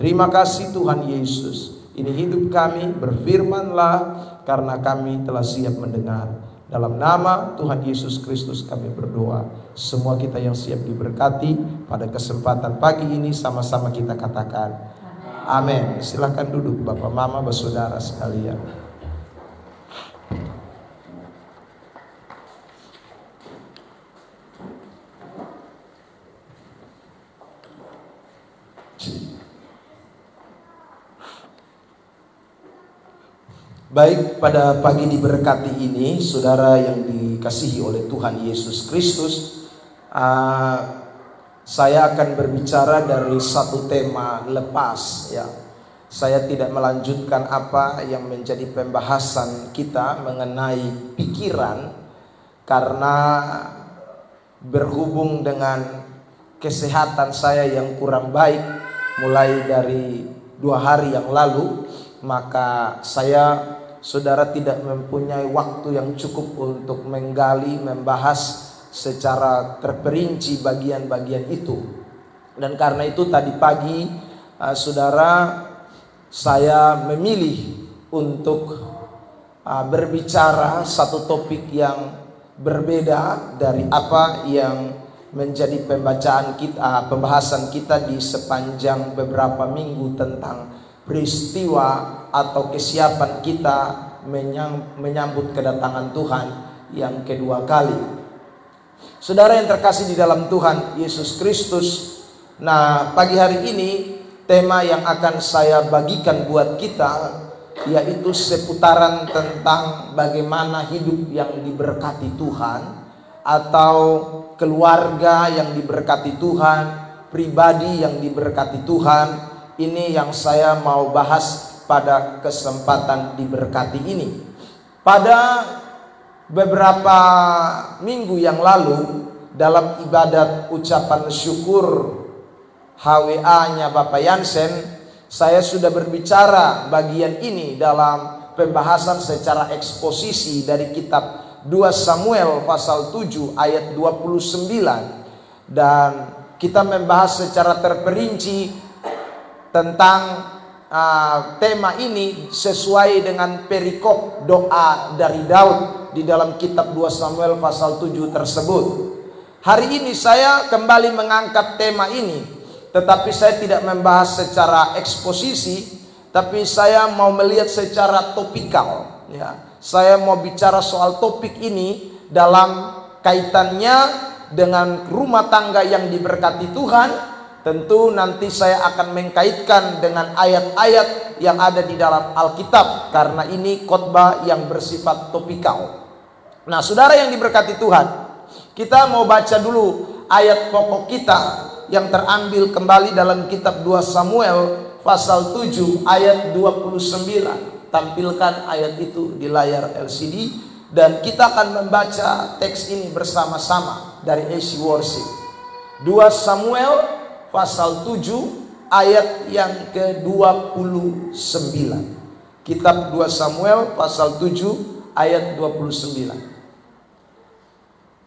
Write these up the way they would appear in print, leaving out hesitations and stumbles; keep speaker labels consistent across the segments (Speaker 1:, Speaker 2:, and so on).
Speaker 1: Terima kasih Tuhan Yesus. Ini hidup kami, berfirman-Lah karena kami telah siap mendengar. Dalam nama Tuhan Yesus Kristus kami berdoa. Semua kita yang siap diberkati pada kesempatan pagi ini sama-sama kita katakan amin. Silahkan duduk Bapak, Mama, bersaudara sekalian. Baik, pada pagi diberkati ini, saudara yang dikasihi oleh Tuhan Yesus Kristus, saya akan berbicara dari satu tema lepas, ya. Saya tidak melanjutkan apa yang menjadi pembahasan kita mengenai pikiran, karena berhubung dengan kesehatan saya yang kurang baik mulai dari 2 hari yang lalu, maka saudara tidak mempunyai waktu yang cukup untuk menggali, membahas secara terperinci bagian-bagian itu. Dan karena itu tadi pagi, saudara, saya memilih untuk berbicara satu topik yang berbeda dari apa yang menjadi pembahasan kita di sepanjang beberapa minggu tentang peristiwa atau kesiapan kita menyambut kedatangan Tuhan yang kedua kali. Saudara yang terkasih di dalam Tuhan Yesus Kristus, nah pagi hari ini tema yang akan saya bagikan buat kita yaitu seputaran tentang bagaimana hidup yang diberkati Tuhan, atau keluarga yang diberkati Tuhan, pribadi yang diberkati Tuhan. Ini yang saya mau bahas pada kesempatan diberkati ini. Pada beberapa minggu yang lalu, dalam ibadat ucapan syukur HWA-nya Bapak Yansen, saya sudah berbicara bagian ini dalam pembahasan secara eksposisi dari kitab 2 Samuel pasal 7 ayat 29. Dan kita membahas secara terperinci tentang tema ini sesuai dengan perikop doa dari Daud di dalam kitab 2 Samuel pasal 7 tersebut. Hari ini saya kembali mengangkat tema ini, tetapi saya tidak membahas secara eksposisi, tapi saya mau melihat secara topikal, ya. Saya mau bicara soal topik ini dalam kaitannya dengan rumah tangga yang diberkati Tuhan. Tentu nanti saya akan mengkaitkan dengan ayat-ayat yang ada di dalam Alkitab, karena ini khotbah yang bersifat topikal. Nah, saudara yang diberkati Tuhan, kita mau baca dulu ayat pokok kita yang terambil kembali dalam kitab 2 Samuel pasal 7 ayat 29. Tampilkan ayat itu di layar LCD, dan kita akan membaca teks ini bersama-sama dari AC Worship. 2 Samuel pasal 7 ayat yang ke-29. Kitab 2 Samuel pasal 7 ayat 29.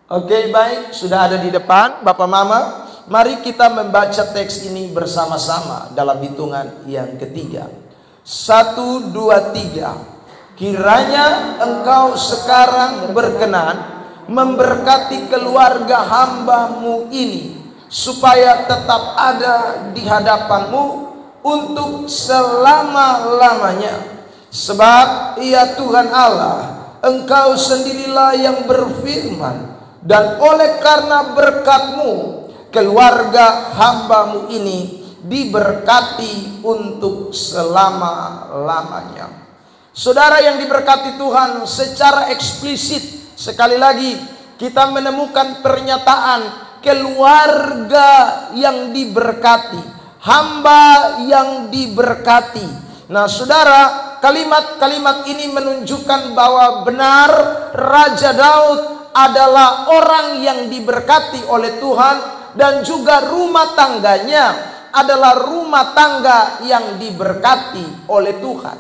Speaker 1: Oke, baik, sudah ada di depan Bapak Mama. Mari kita membaca teks ini bersama-sama dalam hitungan yang ketiga. 1, 2, 3. Kiranya engkau sekarang berkenan memberkati keluarga hamba-Mu ini, supaya tetap ada di hadapan-Mu untuk selama-lamanya. Sebab Ia Tuhan Allah, Engkau sendirilah yang berfirman, dan oleh karena berkat-Mu, keluarga hamba-Mu ini diberkati untuk selama-lamanya. Saudara yang diberkati Tuhan, secara eksplisit sekali lagi kita menemukan pernyataan keluarga yang diberkati, hamba yang diberkati. Nah, saudara, kalimat-kalimat ini menunjukkan bahwa benar Raja Daud adalah orang yang diberkati oleh Tuhan, dan juga rumah tangganya adalah rumah tangga yang diberkati oleh Tuhan.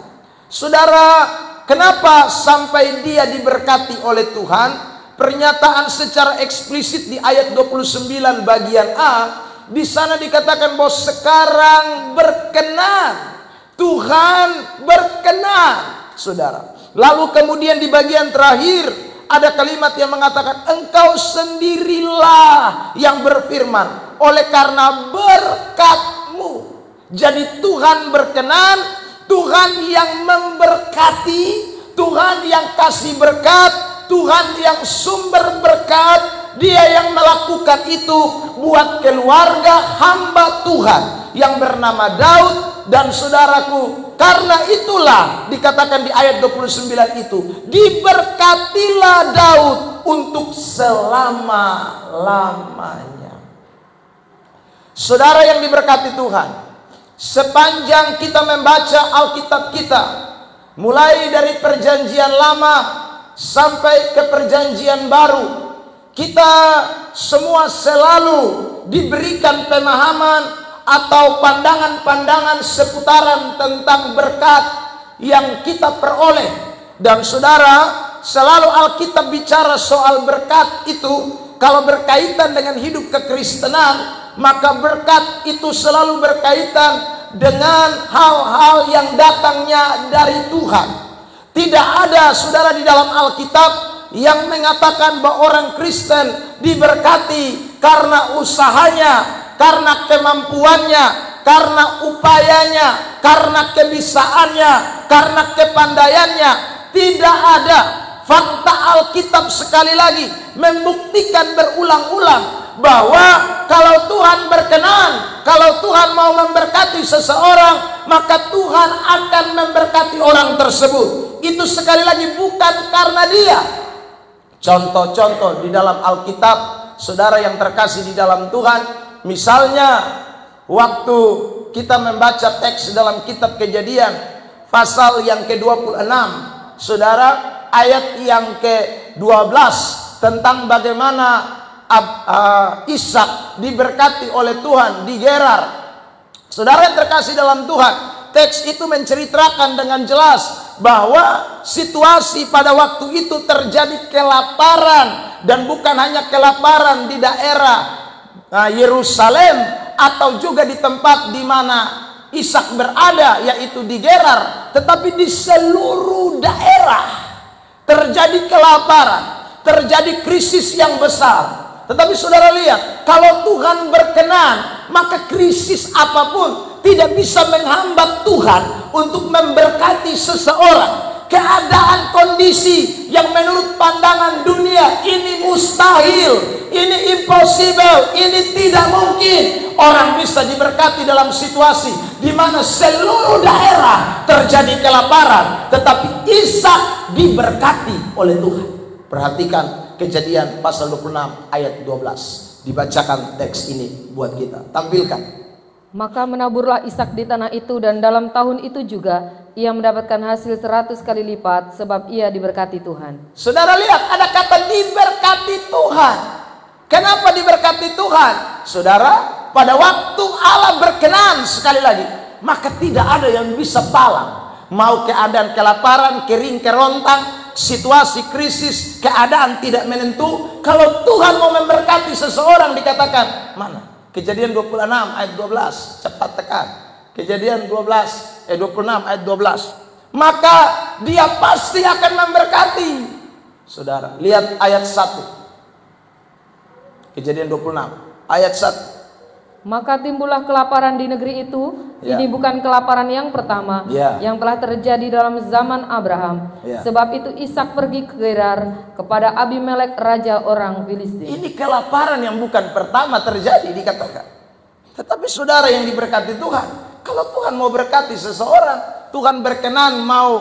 Speaker 1: Saudara, kenapa sampai dia diberkati oleh Tuhan? Pernyataan secara eksplisit di ayat 29 bagian A Di sana dikatakan bahwa sekarang berkenan, Tuhan berkenan, saudara. Lalu kemudian di bagian terakhir ada kalimat yang mengatakan, engkau sendirilah yang berfirman, oleh karena berkat-Mu. Jadi Tuhan berkenan, Tuhan yang memberkati, Tuhan yang kasih berkat, Tuhan yang sumber berkat. Dia yang melakukan itu buat keluarga hamba Tuhan yang bernama Daud dan saudaraku. Karena itulah dikatakan di ayat 29 itu, diberkatilah Daud untuk selama-lamanya. Saudara yang diberkati Tuhan, sepanjang kita membaca Alkitab kita, mulai dari perjanjian lama sampai ke perjanjian baru, kita semua selalu diberikan pemahaman atau pandangan-pandangan seputaran tentang berkat yang kita peroleh. Dan saudara, selalu Alkitab bicara soal berkat itu, kalau berkaitan dengan hidup kekristenan, maka berkat itu selalu berkaitan dengan hal-hal yang datangnya dari Tuhan. Tidak ada, saudara, di dalam Alkitab yang mengatakan bahwa orang Kristen diberkati karena usahanya, karena kemampuannya, karena upayanya, karena kebisaannya, karena kepandaiannya. Tidak ada. Fakta Alkitab sekali lagi membuktikan berulang-ulang bahwa kalau Tuhan berkenan, kalau Tuhan mau memberkati seseorang, maka Tuhan akan memberkati orang tersebut. Itu sekali lagi bukan karena dia. Contoh-contoh di dalam Alkitab, saudara yang terkasih di dalam Tuhan, misalnya waktu kita membaca teks dalam kitab Kejadian pasal yang ke-26, saudara, ayat yang ke-12 tentang bagaimana Ishak diberkati oleh Tuhan di Gerar. Saudara yang terkasih dalam Tuhan, teks itu menceritakan dengan jelas bahwa situasi pada waktu itu terjadi kelaparan, dan bukan hanya kelaparan di daerah Yerusalem atau juga di tempat di mana Ishak berada, yaitu di Gerar, tetapi di seluruh daerah terjadi kelaparan, terjadi krisis yang besar. Tetapi saudara lihat, kalau Tuhan berkenan, maka krisis apapun tidak bisa menghambat Tuhan untuk memberkati seseorang. Keadaan kondisi yang menurut pandangan dunia ini mustahil, ini impossible, ini tidak mungkin. Orang bisa diberkati dalam situasi di mana seluruh daerah terjadi kelaparan, tetapi Ishak diberkati oleh Tuhan. Perhatikan Kejadian pasal 26 ayat 12. Dibacakan teks ini buat kita. Tampilkan.
Speaker 2: Maka menaburlah Ishak di tanah itu, dan dalam tahun itu juga ia mendapatkan hasil 100 kali lipat, sebab ia diberkati Tuhan.
Speaker 1: Saudara lihat, ada kata diberkati Tuhan. Kenapa diberkati Tuhan? Saudara, pada waktu Allah berkenan, sekali lagi, maka tidak ada yang bisa palang. Mau keadaan kelaparan, kering, kerontang, situasi krisis, keadaan tidak menentu, kalau Tuhan mau memberkati seseorang, dikatakan mana? Kejadian 26 ayat 12, cepat tekan. Kejadian 26 ayat 12. Maka dia pasti akan memberkati. Saudara, lihat ayat 1. Kejadian 26 ayat 1.
Speaker 2: Maka timbullah kelaparan di negeri itu. Ini bukan kelaparan yang pertama yang telah terjadi dalam zaman Abraham. Sebab itu Ishak pergi ke Gerar kepada Abimelek raja orang Filistin.
Speaker 1: Ini kelaparan yang bukan pertama terjadi, dikatakan. Tetapi saudara yang diberkati Tuhan, kalau Tuhan mau berkati seseorang, Tuhan berkenan mau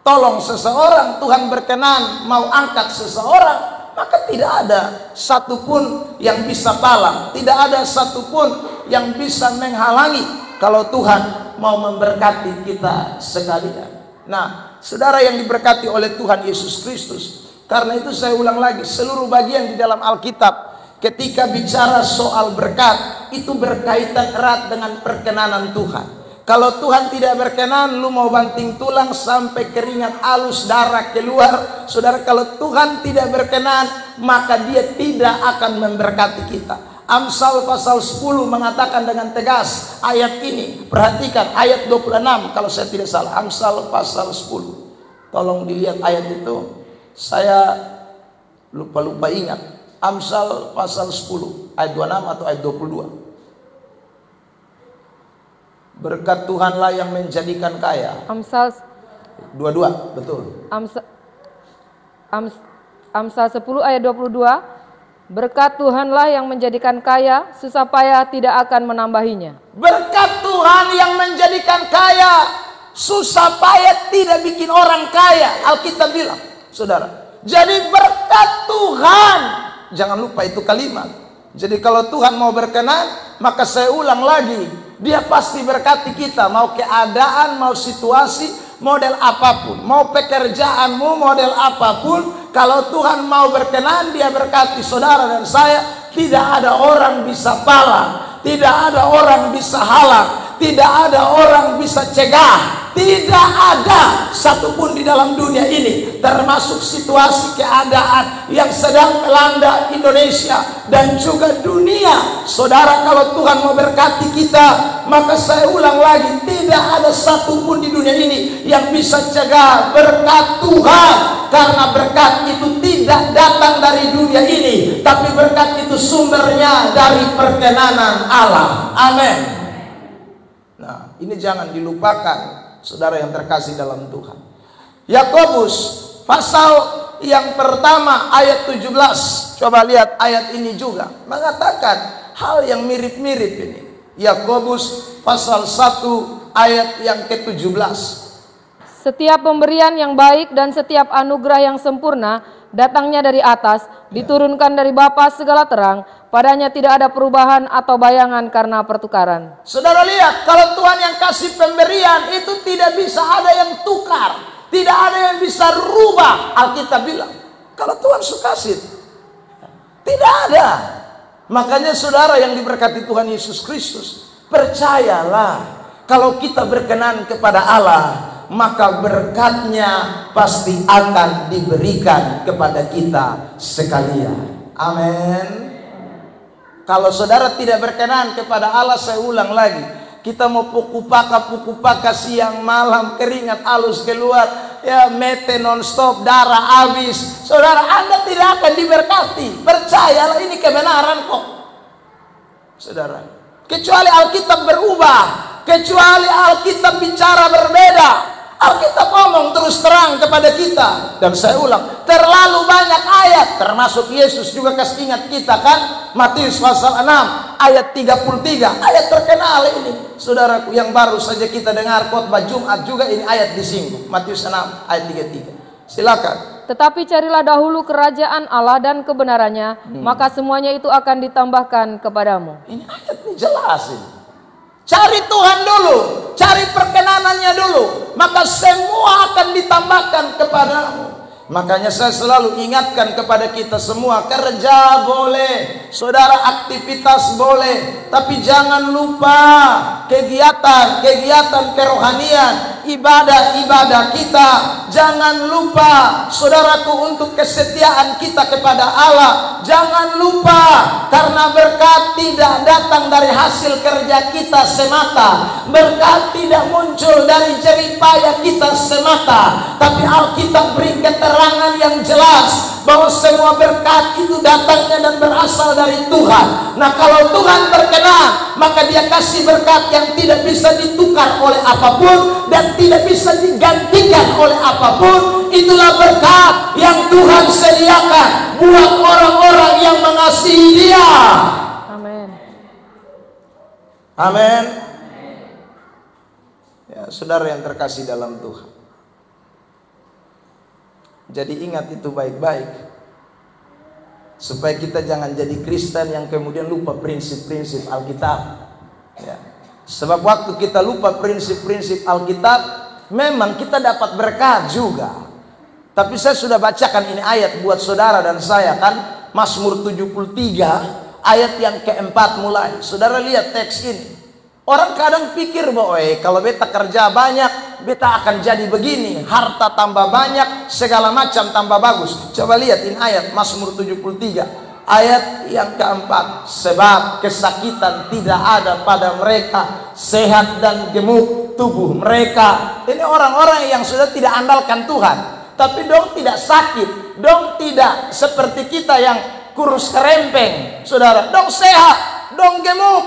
Speaker 1: tolong seseorang, Tuhan berkenan mau angkat seseorang, maka tidak ada satupun yang bisa palang, tidak ada satupun yang bisa menghalangi kalau Tuhan mau memberkati kita sekalian. Nah, saudara yang diberkati oleh Tuhan Yesus Kristus, karena itu saya ulang lagi, seluruh bagian di dalam Alkitab ketika bicara soal berkat, itu berkaitan erat dengan perkenanan Tuhan. Kalau Tuhan tidak berkenan, lu mau banting tulang sampai keringat halus, darah keluar. Saudara, kalau Tuhan tidak berkenan, maka dia tidak akan memberkati kita. Amsal pasal 10 mengatakan dengan tegas ayat ini. Perhatikan ayat 26 kalau saya tidak salah. Amsal pasal 10. Tolong dilihat ayat itu. Saya lupa ingat. Amsal pasal 10 ayat 26 atau ayat 22. Berkat Tuhanlah yang menjadikan kaya.
Speaker 2: Amsal
Speaker 1: 22, betul.
Speaker 2: Amsal 10 ayat 22. Berkat Tuhanlah yang menjadikan kaya, susah payah tidak akan menambahinya.
Speaker 1: Berkat Tuhan yang menjadikan kaya, susah payah tidak bikin orang kaya. Alkitab bilang, saudara. Jadi berkat Tuhan, jangan lupa itu kalimat. Jadi kalau Tuhan mau berkenan, maka saya ulang lagi, Dia pasti berkati kita. Mau keadaan, mau situasi, model apapun, mau pekerjaanmu model apapun, kalau Tuhan mau berkenan, Dia berkati saudara dan saya. Tidak ada orang bisa palang, tidak ada orang bisa halang, tidak ada orang bisa cegah. Tidak ada satupun di dalam dunia ini, termasuk situasi keadaan yang sedang melanda Indonesia dan juga dunia. Saudara, kalau Tuhan mau berkati kita, maka saya ulang lagi, tidak ada satupun di dunia ini yang bisa cegah berkat Tuhan. Karena berkat itu tidak datang dari dunia ini, tapi berkat itu sumbernya dari perkenanan Allah. Amin. Nah, ini jangan dilupakan, saudara yang terkasih dalam Tuhan. Yakobus pasal yang pertama ayat 17. Coba lihat ayat ini juga mengatakan hal yang mirip-mirip ini. Yakobus pasal 1 ayat yang ke-17.
Speaker 2: Setiap pemberian yang baik dan setiap anugerah yang sempurna datangnya dari atas, diturunkan dari Bapa segala terang. Padanya tidak ada perubahan atau bayangan karena pertukaran.
Speaker 1: Saudara lihat, kalau Tuhan yang kasih pemberian itu tidak bisa ada yang tukar, tidak ada yang bisa rubah. Alkitab bilang, kalau Tuhan suka kasih, tidak ada. Makanya saudara yang diberkati Tuhan Yesus Kristus, percayalah, kalau kita berkenan kepada Allah, maka berkatnya pasti akan diberikan kepada kita sekalian. Amin. Kalau saudara tidak berkenan kepada Allah, saya ulang lagi, kita mau puku paka siang malam, keringat halus keluar, ya mete non-stop, darah habis, saudara, Anda tidak akan diberkati. Percayalah, ini kebenaran kok, saudara. Kecuali Alkitab berubah, kecuali Alkitab bicara berbeda. Alkitab ngomong terus terang kepada kita. Dan saya ulang, terlalu banyak ayat, termasuk Yesus juga kasih ingat kita kan, Matius pasal 6 ayat 33, ayat terkenal ini, saudaraku, yang baru saja kita dengar khotbah Jumat juga ini ayat disinggung. Matius 6 ayat 33. Silakan.
Speaker 2: Tetapi carilah dahulu kerajaan Allah dan kebenarannya, maka semuanya itu akan ditambahkan kepadamu.
Speaker 1: Ini ayat ini jelas ini. Cari Tuhan dulu, cari perkenanannya dulu, maka semua akan ditambahkan kepadamu. Makanya saya selalu ingatkan kepada kita semua, kerja boleh, saudara, aktivitas boleh, tapi jangan lupa kegiatan kerohanian, ibadah kita. Jangan lupa, saudaraku, untuk kesetiaan kita kepada Allah. Jangan lupa, karena berkat tidak datang dari hasil kerja kita semata, berkat tidak muncul dari jerih payah kita semata, tapi Alkitab beri keterangan yang jelas bahwa semua berkat itu datangnya dan berasal dari Tuhan. Nah, kalau Tuhan berkenan, maka Dia kasih berkat yang tidak bisa ditukar oleh apapun dan tidak bisa digantikan oleh apapun. Itulah berkat yang Tuhan sediakan buat orang-orang yang mengasihi Dia.
Speaker 2: Amin.
Speaker 1: Amin. Ya, saudara yang terkasih dalam Tuhan, jadi ingat itu baik-baik, supaya kita jangan jadi Kristen yang kemudian lupa prinsip-prinsip Alkitab. Ya. Sebab waktu kita lupa prinsip-prinsip Alkitab, memang kita dapat berkat juga. Tapi saya sudah bacakan ini ayat buat saudara dan saya kan, Mazmur 73 ayat yang keempat mulai. Saudara lihat teks ini. Orang kadang pikir bahwa kalau beta kerja banyak, beta akan jadi begini, harta tambah banyak, segala macam tambah bagus. Coba lihat ini ayat Mazmur 73 Ayat yang keempat, sebab kesakitan tidak ada pada mereka, sehat dan gemuk tubuh mereka. Ini orang-orang yang sudah tidak andalkan Tuhan, tapi dong tidak sakit, dong tidak seperti kita yang kurus kerempeng, saudara, dong sehat, dong gemuk,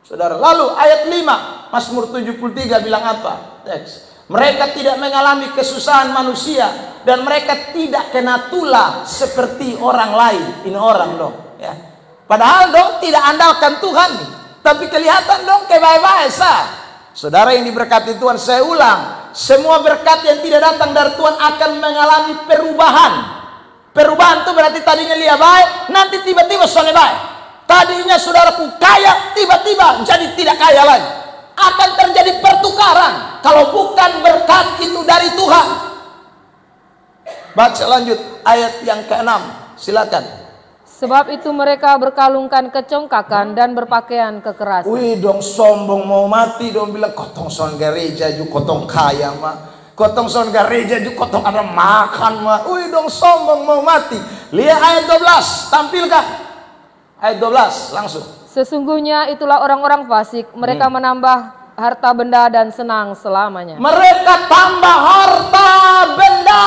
Speaker 1: saudara. Lalu ayat 5 Mazmur 73 bilang apa? Teks, mereka tidak mengalami kesusahan manusia dan mereka tidak kena tulah seperti orang lain. Ini orang dong, ya. Padahal dong tidak andalkan Tuhan nih, tapi kelihatan dong kebaik-baik sah. Saudara yang diberkati Tuhan, saya ulang, semua berkat yang tidak datang dari Tuhan akan mengalami perubahan. Perubahan itu berarti tadinya dia baik, nanti tiba-tiba soleh baik. Tadinya saudaraku kaya, tiba-tiba jadi tidak kaya lagi. Akan terjadi pertukaran kalau bukan berkat itu dari Tuhan. Baca lanjut ayat yang ke-6, silakan.
Speaker 2: Sebab itu mereka berkalungkan kecongkakan dan berpakaian kekerasan.
Speaker 1: Wih dong sombong mau mati, dong bilang kotong son gereja ju kotong kaya mah. Kotong son gereja ju kotong ada makan mah. Wih dong sombong mau mati. Lihat ayat 12, tampilkan. Ayat 12 langsung.
Speaker 2: Sesungguhnya itulah orang-orang fasik, mereka menambah harta benda dan senang selamanya.
Speaker 1: Mereka tambah harta benda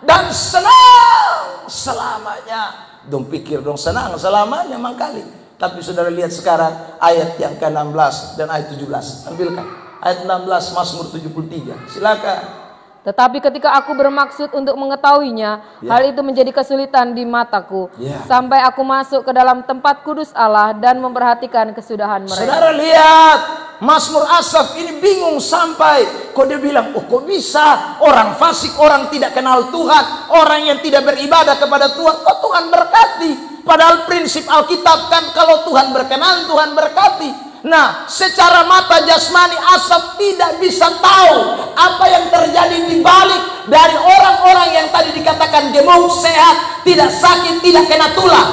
Speaker 1: dan senang selamanya. Dong pikir dong senang selamanya mangkali. Tapi saudara lihat sekarang ayat yang ke-16 dan ayat 17. Tampilkan ayat 16 Mazmur 73. Silakan.
Speaker 2: Tetapi ketika aku bermaksud untuk mengetahuinya, hal itu menjadi kesulitan di mataku. Sampai aku masuk ke dalam tempat kudus Allah dan memperhatikan kesudahan mereka.
Speaker 1: Saudara lihat, Mazmur Asaf ini bingung sampai kok dia bilang, oh kok bisa orang fasik, orang tidak kenal Tuhan, orang yang tidak beribadah kepada Tuhan, kok Tuhan berkati. Padahal prinsip Alkitab kan kalau Tuhan berkenan, Tuhan berkati. Nah, secara mata jasmani Asaf tidak bisa tahu apa yang terjadi di balik dari orang-orang yang tadi dikatakan gemuk, sehat, tidak sakit, tidak kena tulah.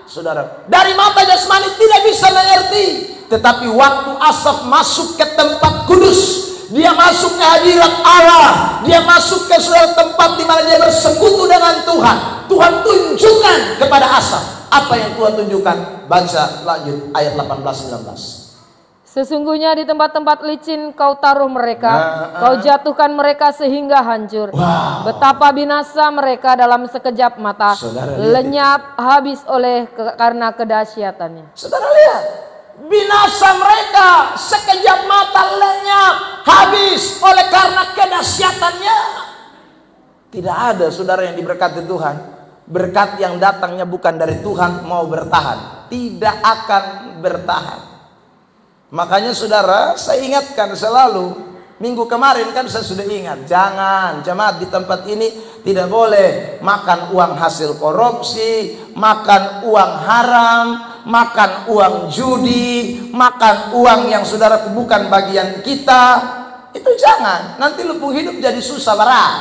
Speaker 1: Saudara, dari mata jasmani tidak bisa mengerti. Tetapi waktu Asaf masuk ke tempat kudus, dia masuk ke hadirat Allah, dia masuk ke suatu tempat di mana dia bersekutu dengan Tuhan. Tuhan tunjukkan kepada Asaf apa yang Tuhan tunjukkan. Baca lanjut ayat 18-19.
Speaker 2: Sesungguhnya di tempat-tempat licin kau taruh mereka, kau jatuhkan mereka sehingga hancur. Betapa binasa mereka dalam sekejap mata, lenyap habis karena kedahsyatannya.
Speaker 1: Saudara lihat, binasa mereka sekejap mata, lenyap habis oleh karena kedahsyatannya. Tidak ada saudara yang diberkati Tuhan, berkat yang datangnya bukan dari Tuhan mau bertahan, tidak akan bertahan. Makanya saudara, saya ingatkan selalu, minggu kemarin kan saya sudah ingat, jangan jemaat di tempat ini tidak boleh makan uang hasil korupsi, makan uang haram, makan uang judi, makan uang yang saudara bukan bagian kita. Itu jangan, nanti lupung hidup jadi susah berat.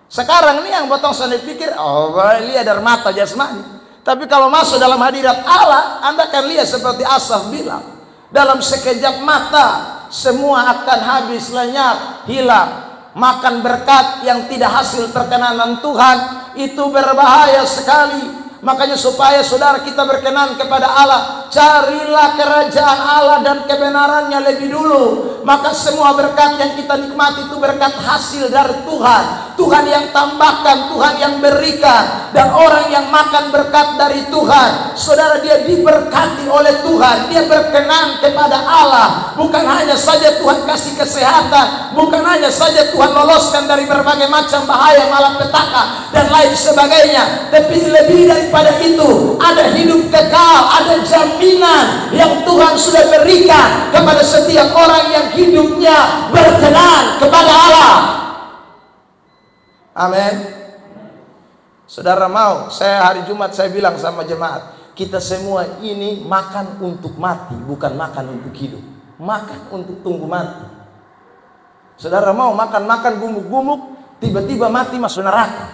Speaker 1: Sekarang ini yang potong saya pikir, oh lihat dari mata jasmani. Tapi kalau masuk dalam hadirat Allah, Anda akan lihat seperti Asaf bilang, dalam sekejap mata semua akan habis, lenyap, hilang. Makan berkat yang tidak hasil perkenanan Tuhan itu berbahaya sekali. Makanya supaya saudara kita berkenan kepada Allah, carilah kerajaan Allah dan kebenarannya lebih dulu. Maka semua berkat yang kita nikmati itu berkat hasil dari Tuhan. Tuhan yang tambahkan, Tuhan yang berikan. Dan orang yang makan berkat dari Tuhan, saudara, dia diberkati oleh Tuhan. Dia berkenan kepada Allah. Bukan hanya saja Tuhan kasih kesehatan, bukan hanya saja Tuhan loloskan dari berbagai macam bahaya, malapetaka dan lain sebagainya, tapi lebih daripada itu ada hidup kekal, ada jaminan yang Tuhan sudah berikan kepada setiap orang yang hidupnya berkenan kepada Allah. Amin. Saudara mau, saya hari Jumat saya bilang sama jemaat, kita semua ini makan untuk mati, bukan makan untuk hidup. Makan untuk tunggu mati. Saudara mau makan-makan gumuk-gumuk, tiba-tiba mati masuk neraka.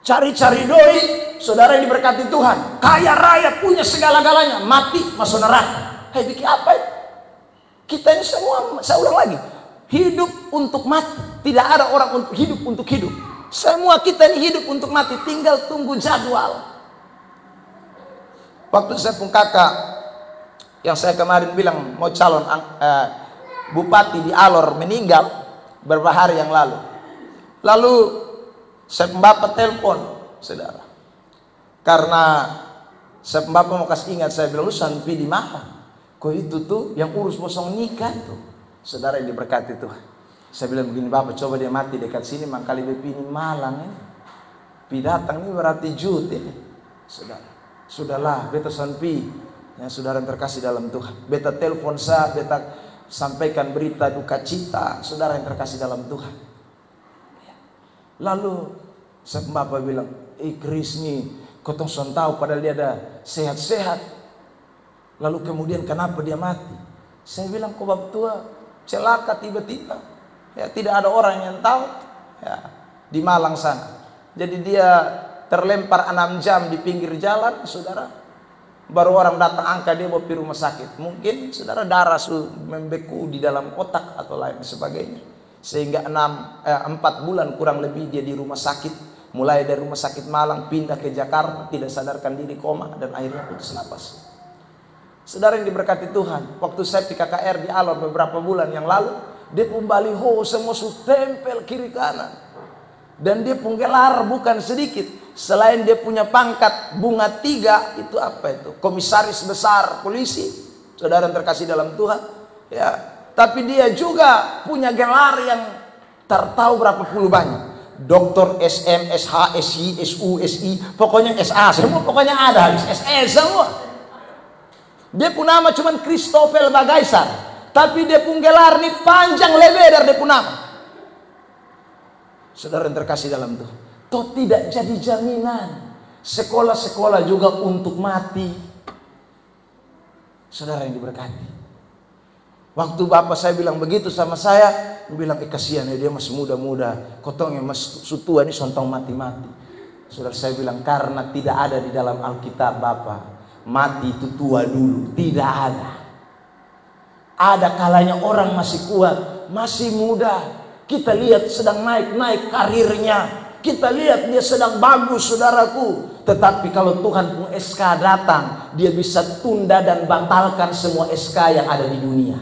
Speaker 1: Cari-cari doi, saudara yang diberkati Tuhan, kaya raya, punya segala-galanya, mati masuk neraka. Hai, bikin apa itu? Kita ini semua, saya ulang lagi, hidup untuk mati. Tidak ada orang untuk hidup. Semua kita ini hidup untuk mati, tinggal tunggu jadwal. Waktu saya pun kakak yang saya kemarin bilang mau calon bupati di Alor meninggal beberapa hari yang lalu. Lalu saya bapak telepon, saudara. Karena saya bapak mau kasih ingat, saya bilang, lu sampai di mana? Kok itu tuh yang urus bosong nikah tuh. Saudara yang diberkati Tuhan. Saya bilang begini, bapak coba dia mati dekat sini, mangkali bepi ini Malang ini. Pidatang ini berarti jut ini. Saudara, sudahlah, beta sampai yang saudara yang terkasih dalam Tuhan. Beta telepon saya, beta sampaikan berita duka cita, saudara yang terkasih dalam Tuhan. Lalu saya bapak bilang, Chris nih, kau tong tahu padahal dia ada sehat-sehat. Lalu kemudian kenapa dia mati? Saya bilang, kok bapak tua celaka tiba-tiba. Ya, tidak ada orang yang tahu, ya, di Malang sana. Jadi dia terlempar 6 jam di pinggir jalan, saudara. Baru orang datang angkat dia bawa pergi rumah sakit. Mungkin saudara darah membeku di dalam otak atau lain sebagainya. Sehingga 4 bulan kurang lebih dia di rumah sakit. Mulai dari rumah sakit Malang pindah ke Jakarta, tidak sadarkan diri, koma, dan akhirnya putus napas. Saudara yang diberkati Tuhan, waktu saya di KKR di Alor beberapa bulan yang lalu, dia pun baliho semua tempel kiri kanan. Dan dia pun gelar bukan sedikit. Selain dia punya pangkat bunga 3, itu apa itu? Komisaris besar polisi. Saudara yang terkasih dalam Tuhan. Ya, tapi dia juga punya gelar yang tertahu berapa puluh banyak. Doktor SM, SH, SI, SU, SI, pokoknya SA semua, pokoknya ada habis SE semua. Dia pun nama cuman Christopher Bagaisar. Tapi dia pun gelar nih panjang lebar dari dia pun nama. Saudara yang terkasih dalam Tuhan, toh tidak jadi jaminan. Sekolah-sekolah juga untuk mati. Saudara yang diberkati. Waktu bapak saya bilang begitu sama saya, bilang kasihan ya dia masih muda-muda. Kotong yang masih sutua ini sontong mati-mati. Saudara saya bilang karena tidak ada di dalam Alkitab bapak, mati itu tua dulu, tidak ada. Ada kalanya orang masih kuat, masih muda. Kita lihat sedang naik-naik karirnya. Kita lihat dia sedang bagus, saudaraku. Tetapi kalau Tuhan pun SK datang, dia bisa tunda dan batalkan semua SK yang ada di dunia.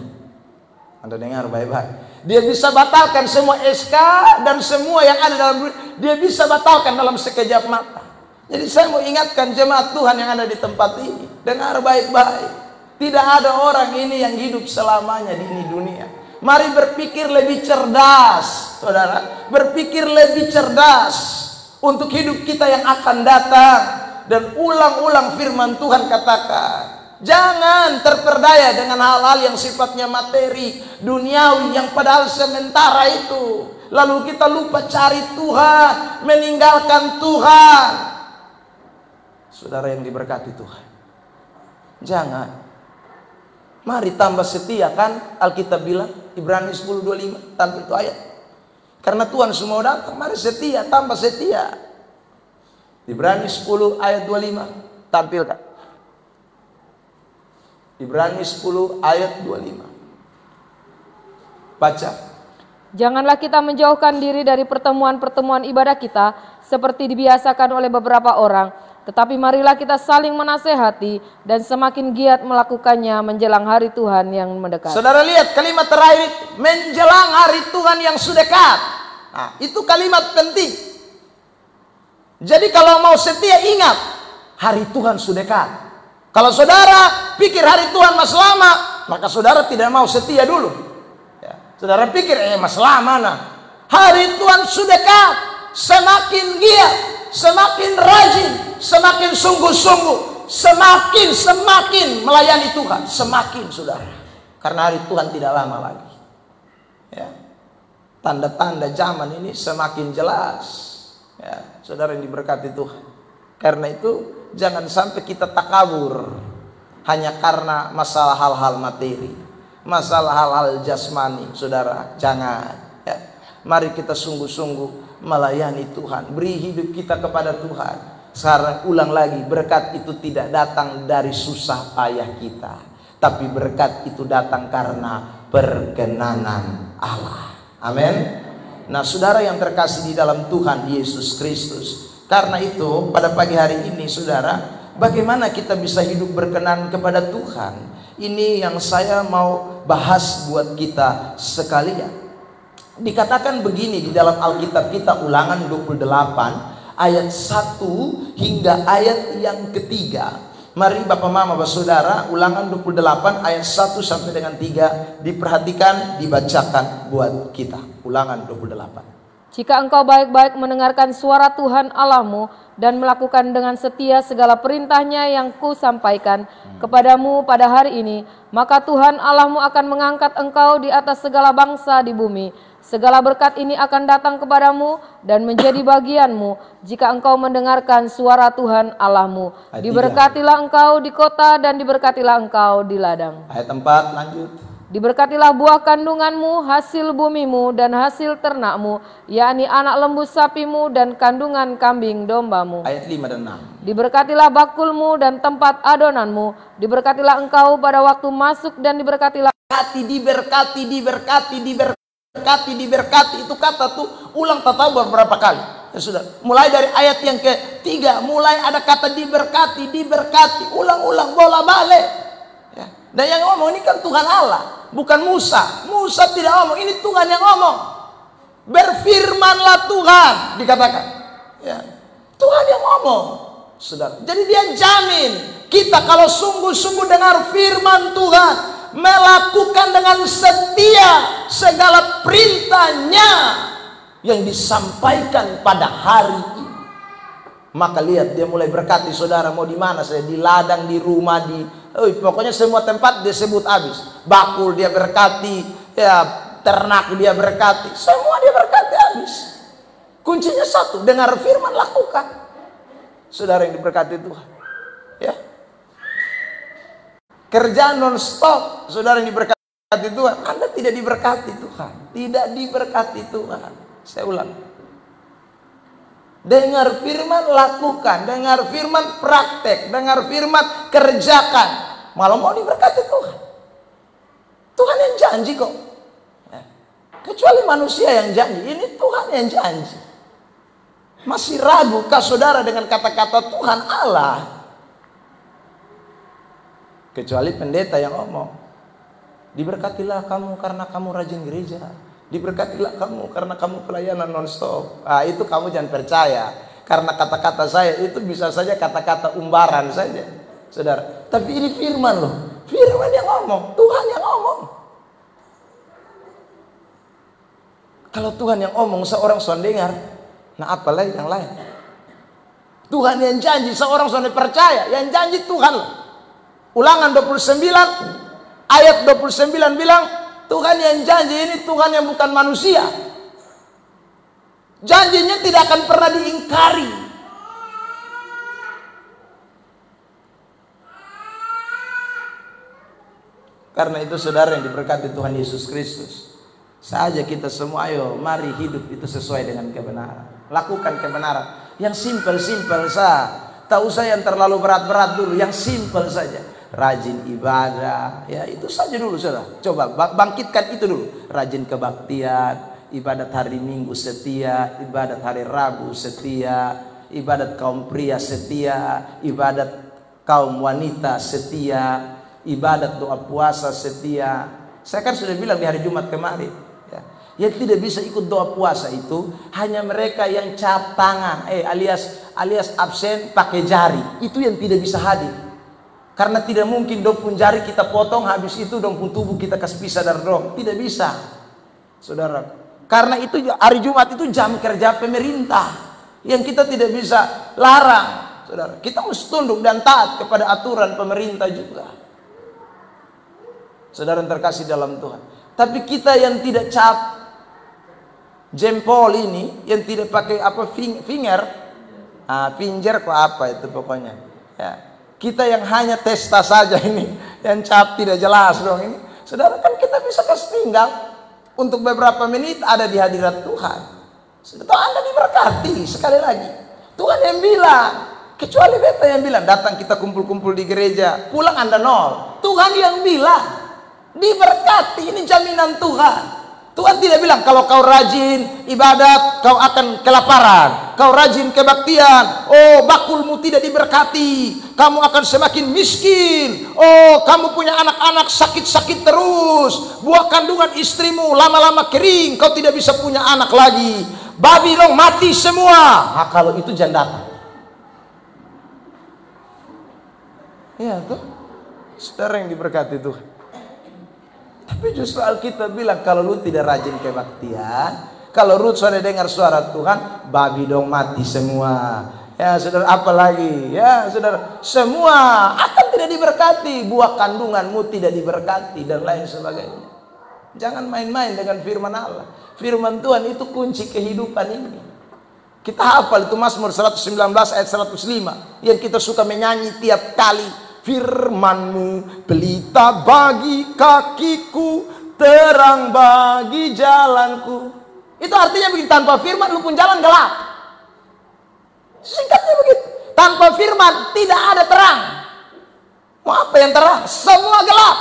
Speaker 1: Anda dengar baik-baik. Dia bisa batalkan semua SK dan semua yang ada dalam dunia. Dia bisa batalkan dalam sekejap mata. Jadi saya mau ingatkan jemaat Tuhan yang ada di tempat ini. Dengar baik-baik. Tidak ada orang ini yang hidup selamanya di ini dunia. Mari berpikir lebih cerdas, saudara. Berpikir lebih cerdas untuk hidup kita yang akan datang. Dan ulang-ulang firman Tuhan katakan, jangan terperdaya dengan hal-hal yang sifatnya materi, duniawi, yang padahal sementara itu. Lalu kita lupa cari Tuhan, meninggalkan Tuhan. Saudara yang diberkati Tuhan, jangan. Mari tambah setia, kan Alkitab bilang Ibrani 10:25, tampil itu ayat. Karena Tuhan semua datang, mari setia, tambah setia. Ibrani 10 ayat 25, tampilkan. Ibrani 10 ayat 25. Baca.
Speaker 2: Janganlah kita menjauhkan diri dari pertemuan-pertemuan ibadah kita seperti dibiasakan oleh beberapa orang. Tetapi marilah kita saling menasehati dan semakin giat melakukannya menjelang hari Tuhan yang mendekat.
Speaker 1: Saudara lihat kalimat terakhir, menjelang hari Tuhan yang sudah dekat. Nah, itu kalimat penting. Jadi kalau mau setia ingat, hari Tuhan sudah dekat. Kalau saudara pikir hari Tuhan masih lama, maka saudara tidak mau setia dulu. Ya. Saudara pikir masih lama mana? Hari Tuhan sudah dekat. Semakin giat, semakin rajin, semakin sungguh-sungguh, semakin melayani Tuhan, semakin saudara. Karena hari Tuhan tidak lama lagi. Ya. Tanda-tanda zaman ini semakin jelas. Ya, saudara yang diberkati Tuhan. Karena itu jangan sampai kita takabur hanya karena masalah hal-hal materi, masalah hal-hal jasmani, saudara. Jangan. Ya. Mari kita sungguh-sungguh melayani Tuhan, beri hidup kita kepada Tuhan. Sekarang ulang lagi, berkat itu tidak datang dari susah payah kita, tapi berkat itu datang karena perkenanan Allah. Amin. Nah, saudara yang terkasih di dalam Tuhan Yesus Kristus, karena itu pada pagi hari ini saudara, bagaimana kita bisa hidup berkenan kepada Tuhan? Ini yang saya mau bahas buat kita sekalian. Dikatakan begini di dalam Alkitab kita, Ulangan 28 ayat 1 hingga ayat yang ketiga. Mari Bapak Mama Bapak Saudara, Ulangan 28 ayat 1 sampai dengan 3 diperhatikan, dibacakan buat kita. Ulangan 28.
Speaker 2: Jika engkau baik-baik mendengarkan suara Tuhan Allahmu dan melakukan dengan setia segala perintahnya yang kusampaikan kepadamu pada hari ini, maka Tuhan Allahmu akan mengangkat engkau di atas segala bangsa di bumi. Segala berkat ini akan datang kepadamu dan menjadi bagianmu jika engkau mendengarkan suara Tuhan Allahmu. Diberkatilah engkau di kota dan diberkatilah engkau di ladang.
Speaker 1: Ayat 4 lanjut.
Speaker 2: Diberkatilah buah kandunganmu, hasil bumimu dan hasil ternakmu, yakni anak lembu sapimu dan kandungan kambing dombamu.
Speaker 1: Ayat 5 dan 6. Diberkatilah
Speaker 2: bakulmu dan tempat adonanmu. Diberkatilah engkau pada waktu masuk dan diberkatilah.
Speaker 1: Diberkati. Itu kata tuh ulang tahu beberapa kali. Ya sudah. Mulai dari ayat yang ketiga, mulai ada kata diberkati, ulang-ulang bola balik. Ya. Dan yang ngomong ini kan Tuhan Allah, bukan Musa. Musa tidak ngomong, ini Tuhan yang ngomong. Berfirmanlah Tuhan, dikatakan. Ya. Tuhan yang ngomong. Saudara. Jadi dia jamin kita kalau sungguh-sungguh dengar firman Tuhan, melakukan dengan setia segala perintahnya yang disampaikan pada hari ini, maka lihat dia mulai berkati saudara. Mau di mana saya, di ladang, di rumah, pokoknya semua tempat dia sebut habis. Bakul dia berkati, ya ternak dia berkati, semua dia berkati habis. Kuncinya satu, dengar firman, lakukan. Saudara yang diberkati Tuhan, ya. Kerjaan non-stop, saudara yang diberkati Tuhan. Anda tidak diberkati Tuhan. Tidak diberkati Tuhan. Saya ulang. Dengar firman, lakukan. Dengar firman, praktek. Dengar firman, kerjakan. Malah mau diberkati Tuhan. Tuhan yang janji kok. Kecuali manusia yang janji. Ini Tuhan yang janji. Masih ragukah saudara dengan kata-kata Tuhan Allah? Kecuali pendeta yang ngomong, diberkatilah kamu karena kamu rajin gereja, diberkatilah kamu karena kamu pelayanan non-stop. Itu kamu jangan percaya, karena kata-kata saya itu bisa saja kata-kata umbaran saja, saudara. Tapi ini firman loh, firman yang ngomong, Tuhan yang ngomong. Kalau Tuhan yang ngomong, seorang sudah dengar, nah apalagi yang lain. Tuhan yang janji, seorang sudah percaya, yang janji Tuhan loh. Ulangan 29 ayat 29 bilang, Tuhan yang janji, ini Tuhan yang bukan manusia. Janjinya tidak akan pernah diingkari. Karena itu saudara yang diberkati Tuhan Yesus Kristus, saja kita semua, ayo mari hidup itu sesuai dengan kebenaran. Lakukan kebenaran yang simpel-simpel saja. Tak usah yang terlalu berat-berat dulu, yang simpel saja. Rajin ibadah, ya itu saja dulu saudara. Coba bangkitkan itu dulu. Rajin kebaktian, ibadat hari Minggu setia, ibadat hari Rabu setia, ibadat kaum pria setia, ibadat kaum wanita setia, ibadat doa puasa setia. Saya kan sudah bilang di hari Jumat kemarin, ya, yang tidak bisa ikut doa puasa itu hanya mereka yang cap tangan, alias absen pakai jari. Itu yang tidak bisa hadir. Karena tidak mungkin 20 jari kita potong, habis itu 20 tubuh kita kasih pisah dari dong. Tidak bisa, saudara. Karena itu hari Jumat itu jam kerja pemerintah yang kita tidak bisa larang, saudara. Kita mesti tunduk dan taat kepada aturan pemerintah juga, saudara yang terkasih dalam Tuhan. Tapi kita yang tidak cap jempol ini, yang tidak pakai finger, finger kok apa itu pokoknya, ya. Kita yang hanya testa saja ini, yang cap tidak jelas dong ini. Saudara, kan kita bisa kasih tinggal untuk beberapa menit ada di hadirat Tuhan. Saudara, Anda diberkati. Sekali lagi, Tuhan yang bilang, kecuali beta yang bilang, datang kita kumpul-kumpul di gereja, pulang Anda nol. Tuhan yang bilang, diberkati, ini jaminan Tuhan. Tuhan tidak bilang bilang kalau kau rajin ibadat, kau akan kelaparan. Kau rajin kebaktian, oh bakulmu tidak diberkati, kamu akan semakin miskin. Oh kamu punya anak-anak sakit-sakit terus, buah kandungan istrimu lama-lama kering, kau tidak bisa punya anak lagi. Babi dong mati semua. Nah, kalau itu jangan. Ya tuh, saudara yang diberkati Tuhan. Tapi justru Alkitab bilang kalau lu tidak rajin kebaktian, kalau Rut sudah dengar suara Tuhan, babi dong mati semua. Ya saudara, apa lagi? Ya saudara, semua akan tidak diberkati, buah kandunganmu tidak diberkati dan lain sebagainya. Jangan main-main dengan firman Allah. Firman Tuhan itu kunci kehidupan ini. Kita hafal itu Mazmur 119 ayat 105 yang kita suka menyanyi tiap kali. Firman-Mu pelita bagi kakiku, terang bagi jalanku. Itu artinya begini, tanpa firman lu pun jalan gelap. Singkatnya begitu. Tanpa firman tidak ada terang. Mau apa yang terang? Semua gelap.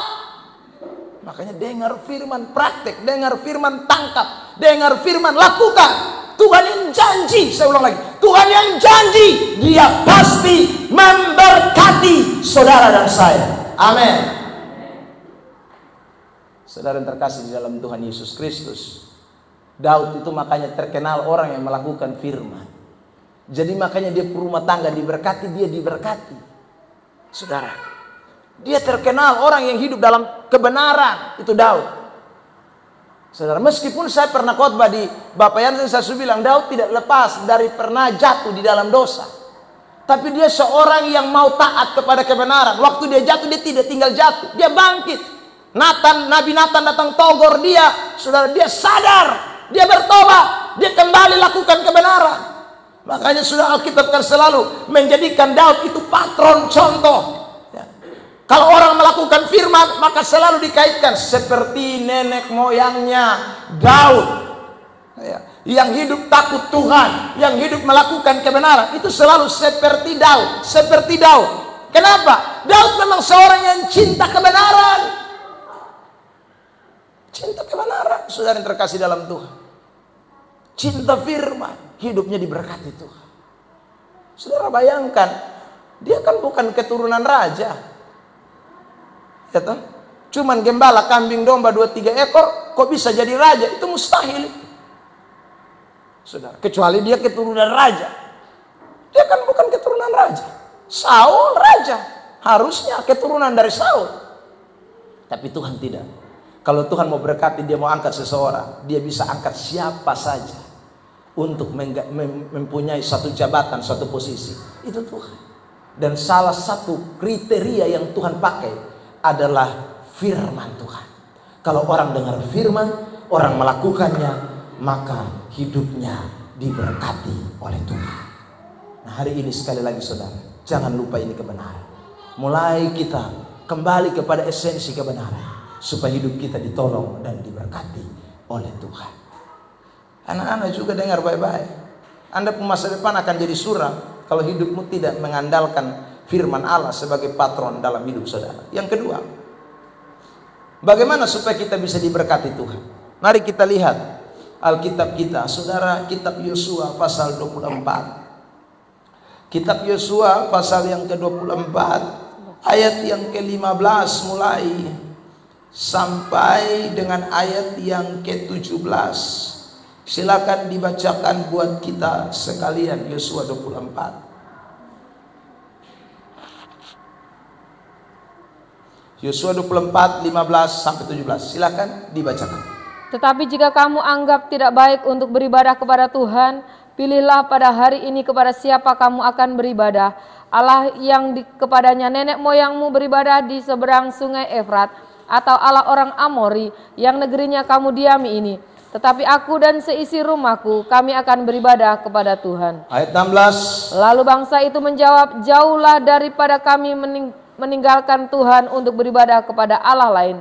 Speaker 1: Makanya dengar firman praktek, dengar firman tangkap, dengar firman lakukan. Tuhan yang janji, saya ulang lagi, Tuhan yang janji, Dia pasti memberkati saudara dan saya. Amin. Saudara yang terkasih di dalam Tuhan Yesus Kristus, Daud itu makanya terkenal orang yang melakukan firman. Jadi makanya dia rumah tangga diberkati, dia diberkati. Saudara, dia terkenal orang yang hidup dalam kebenaran, itu Daud. Saudara, meskipun saya pernah khotbah di Bapak Yansen, saya bilang Daud tidak lepas dari pernah jatuh di dalam dosa. Tapi dia seorang yang mau taat kepada kebenaran. Waktu dia jatuh, dia tidak tinggal jatuh, dia bangkit. Nabi Nathan datang togor dia, saudara, dia sadar, dia bertobat, dia kembali lakukan kebenaran. Makanya sudah Alkitab kan selalu menjadikan Daud itu patron contoh. Kalau orang melakukan firman, maka selalu dikaitkan seperti nenek moyangnya Daud, ya, yang hidup takut Tuhan, yang hidup melakukan kebenaran. Itu selalu seperti Daud, seperti Daud. Kenapa? Daud memang seorang yang cinta kebenaran. Cinta kebenaran, saudara yang terkasih dalam Tuhan. Cinta firman, hidupnya diberkati Tuhan. Saudara bayangkan, dia kan bukan keturunan raja. Ya toh? Cuman gembala kambing domba 2-3 ekor, kok bisa jadi raja? Itu mustahil. Saudara, kecuali dia keturunan raja. Dia kan bukan keturunan raja. Saul raja, harusnya keturunan dari Saul. Tapi Tuhan tidak. Kalau Tuhan mau berkati, dia mau angkat seseorang, dia bisa angkat siapa saja untuk mempunyai satu jabatan, satu posisi. Itu Tuhan. Dan salah satu kriteria yang Tuhan pakai adalah firman Tuhan. Kalau orang dengar firman, orang melakukannya, maka hidupnya diberkati oleh Tuhan. Nah, hari ini sekali lagi saudara, jangan lupa ini kebenaran. Mulai kita kembali kepada esensi kebenaran, supaya hidup kita ditolong dan diberkati oleh Tuhan. Anak-anak juga dengar baik-baik. Anda pun masa depan akan jadi suram kalau hidupmu tidak mengandalkan firman Allah sebagai patron dalam hidup saudara. Yang kedua, bagaimana supaya kita bisa diberkati Tuhan? Mari kita lihat Alkitab kita, saudara, kitab Yosua pasal 24. Kitab Yosua pasal yang ke-24, ayat yang ke-15 mulai sampai dengan ayat yang ke-17. Silakan dibacakan buat kita sekalian, Yosua 24. Yosua 24, 15 sampai 17. Silakan dibacakan.
Speaker 2: Tetapi jika kamu anggap tidak baik untuk beribadah kepada Tuhan, pilihlah pada hari ini kepada siapa kamu akan beribadah. Allah yang kepadanya nenek moyangmu beribadah di seberang sungai Efrat, atau Allah orang Amori yang negerinya kamu diami ini. Tetapi aku dan seisi rumahku, kami akan beribadah kepada Tuhan.
Speaker 1: Ayat 16.
Speaker 2: Lalu bangsa itu menjawab, jauhlah daripada kami meninggalkan Tuhan untuk beribadah kepada Allah lain.